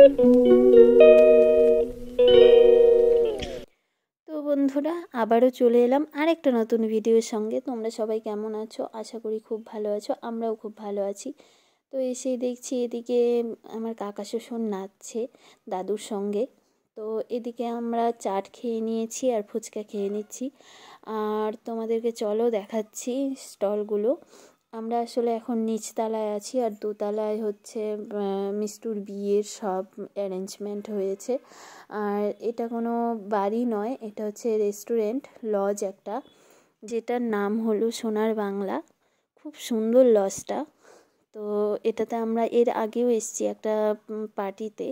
তো বন্ধুরা, আবারও চলে এলাম আরেকটা নতুন ভিডিওর সঙ্গে। তোমরা সবাই কেমন আছো? আশা করি খুব ভালো আছো। আমরাও খুব ভালো আছি। তো এসেই দেখছি এদিকে আমার কাকা শ্বশুর নাচছে দাদুর সঙ্গে। তো এদিকে আমরা চাট খেয়ে নিয়েছি আর ফুচকা খেয়ে নিচ্ছি। আর তোমাদেরকে চলো দেখাচ্ছি স্টলগুলো। আমরা আসলে এখন নিচতলায় আছি, আর দোতলায় হচ্ছে মিষ্টুর বিয়ের সব অ্যারেঞ্জমেন্ট হয়েছে। আর এটা কোনো বাড়ি নয়, এটা হচ্ছে রেস্টুরেন্ট লজ একটা, যেটার নাম হলো সোনার বাংলা। খুব সুন্দর লজটা। তো এটাতে আমরা এর আগেও এসেছি একটা পার্টিতে,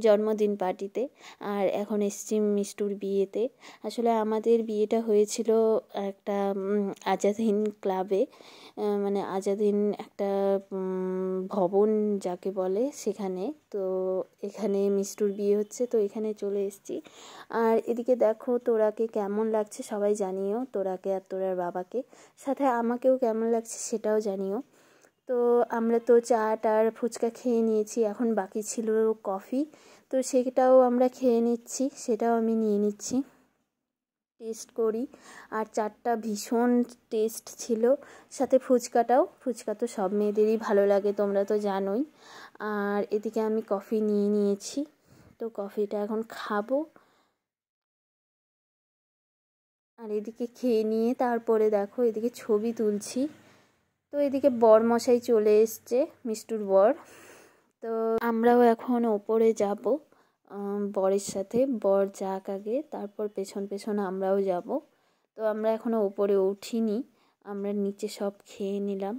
জন্মদিন পার্টিতে। আর এখন এসেছি মিষ্টুর বিয়েতে। আসলে আমাদের বিয়েটা হয়েছিল একটা আজাদ হিন্দ ক্লাবে, মানে আজাদ হিন্দ একটা ভবন যাকে বলে সেখানে। তো এখানে মিষ্টুর বিয়ে হচ্ছে, তো এখানে চলে এসেছি। আর এদিকে দেখো তোরাকে কেমন লাগছে সবাই জানিও, তোরাকে আর তোরার বাবাকে, সাথে আমাকেও কেমন লাগছে সেটাও জানিও। তো আমরা তো চাট আর ফুচকা খেয়ে নিয়েছি, এখন বাকি ছিল কফি। তো সেটাও আমরা খেয়ে নিচ্ছি, সেটাও আমি নিয়ে নিচ্ছি, টেস্ট করি। আর চাটটা ভীষণ টেস্ট ছিল, সাথে ফুচকা তো সব মেয়েদেরই ভালো লাগে, তোমরা তো জানোই। আর এদিকে আমি কফি নিয়ে নিয়েছি, তো কফিটা এখন খাবো। আর এদিকে খেয়ে নিয়ে তারপরে দেখো এদিকে ছবি তুলছি। তো এদিকে বর মশাই চলে এসছে, মিষ্টুর বর। তো আমরাও এখন ওপরে যাব বরের সাথে, বর যাক আগে, তারপর পেছন পেছন আমরাও যাব। তো আমরা এখনও ওপরে উঠিনি, আমরা নিচে সব খেয়ে নিলাম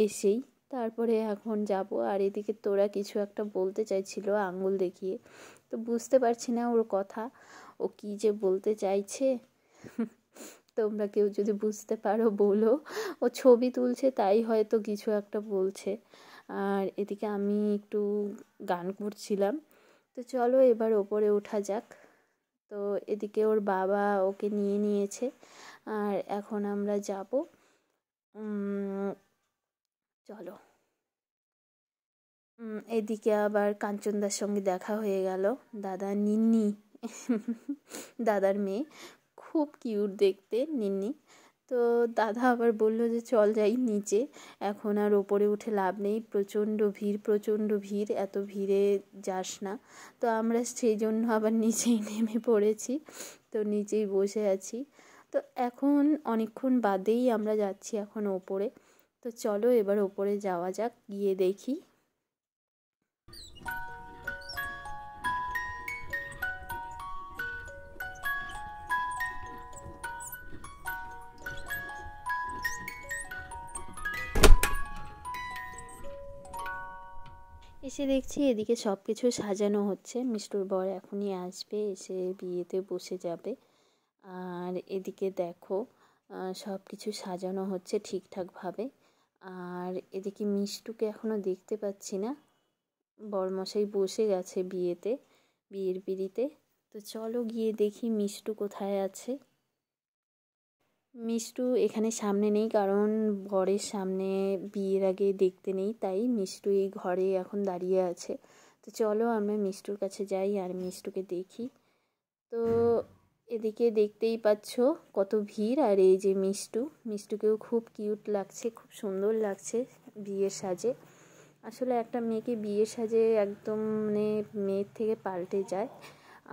এসেই, তারপরে এখন যাব। আর এদিকে তোরা কিছু একটা বলতে চাইছিল আঙ্গুল দেখিয়ে, তো বুঝতে পারছি না ওর কথা, ও কী যে বলতে চাইছে। তোমরা কেউ যদি বুঝতে পারো বলো। ও ছবি তুলছে তাই হয়তো কিছু একটা বলছে। আর এদিকে আমি একটু গান করছিলাম। তো চলো এবার ওপরে ওঠা যাক। তো এদিকে ওর বাবা ওকে নিয়ে নিয়েছে, আর এখন আমরা যাব। চলো। এদিকে আবার কাঞ্চনদার সঙ্গে দেখা হয়ে গেল, দাদা নিন্নি দাদার মেয়ে, খুব কিউট দেখতে নিন্নি। তো দাদা আবার বলল যে চল যাই নিচে, এখন আর ওপরে উঠে লাভ নেই, প্রচণ্ড ভিড়, এত ভিড়ে যাস না। তো আমরা সেই জন্য আবার নিচেই নেমে পড়েছি, তো নিচেই বসে আছি। তো এখন অনেকক্ষণ বাদেই আমরা যাচ্ছি এখন ওপরে। তো চলো এবার ওপরে যাওয়া যাক, গিয়ে দেখি। এসে দেখছি এদিকে সব কিছু সাজানো হচ্ছে, মিষ্টুর বর এখনই আসবে, এসে বিয়েতে বসে যাবে। আর এদিকে দেখো সব কিছু সাজানো হচ্ছে ঠিকঠাকভাবে। আর এদিকে মিষ্টুকে এখনও দেখতে পাচ্ছি না, বরমশাই বসে গেছে বিয়ের পিঁড়িতে। তো চলো গিয়ে দেখি মিষ্টু কোথায় আছে। মিষ্টু এখানে সামনে নেই, কারণ বরের সামনে বিয়ের আগে দেখতে নেই, তাই মিষ্টু এই ঘরে এখন দাঁড়িয়ে আছে। তো চলো আমরা মিষ্টুর কাছে যাই আর মিষ্টুকে দেখি। তো এদিকে দেখতেই পাচ্ছ কত ভিড়, আর এই যে মিষ্টুকেও খুব কিউট লাগছে, খুব সুন্দর লাগছে বিয়ের সাজে। আসলে একটা মেয়েকে বিয়ের সাজে একদম মানে মেয়ের থেকে পাল্টে যায়।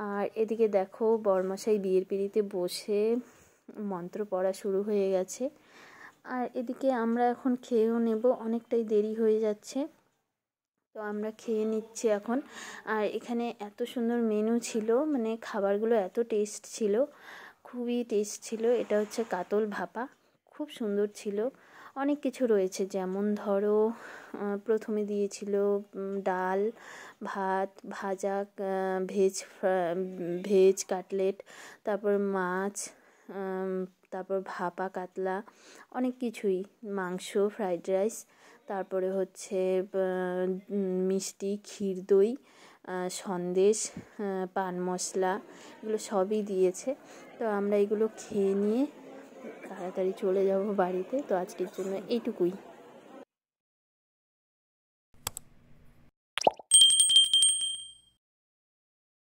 আর এদিকে দেখো বরমশাই বিয়ের পিঁড়িতে বসে মন্ত্র পড়া শুরু হয়ে গেছে। আর এদিকে আমরা এখন খেয়েও নেব, অনেকটাই দেরি হয়ে যাচ্ছে, তো আমরা খেয়ে নিচ্ছি এখন। আর এখানে এত সুন্দর মেনু ছিল, মানে খাবারগুলো এত টেস্ট ছিল, খুবই টেস্ট ছিল। এটা হচ্ছে কাতল ভাপা, খুব সুন্দর ছিল। অনেক কিছু রয়েছে, যেমন ধরো প্রথমে দিয়েছিল ডাল, ভাত, ভাজা, ভেজ কাটলেট, তারপর মাছ, তারপর ভাপা কাতলা, অনেক কিছুই, মাংস, ফ্রাইড রাইস, তারপরে হচ্ছে মিষ্টি, ক্ষীর দই, সন্দেশ, পান মশলা, এগুলো সবই দিয়েছে। তো আমরা এগুলো খেয়ে নিয়ে তাড়াতাড়ি চলে যাব বাড়িতে। তো আজকের জন্য এইটুকুই।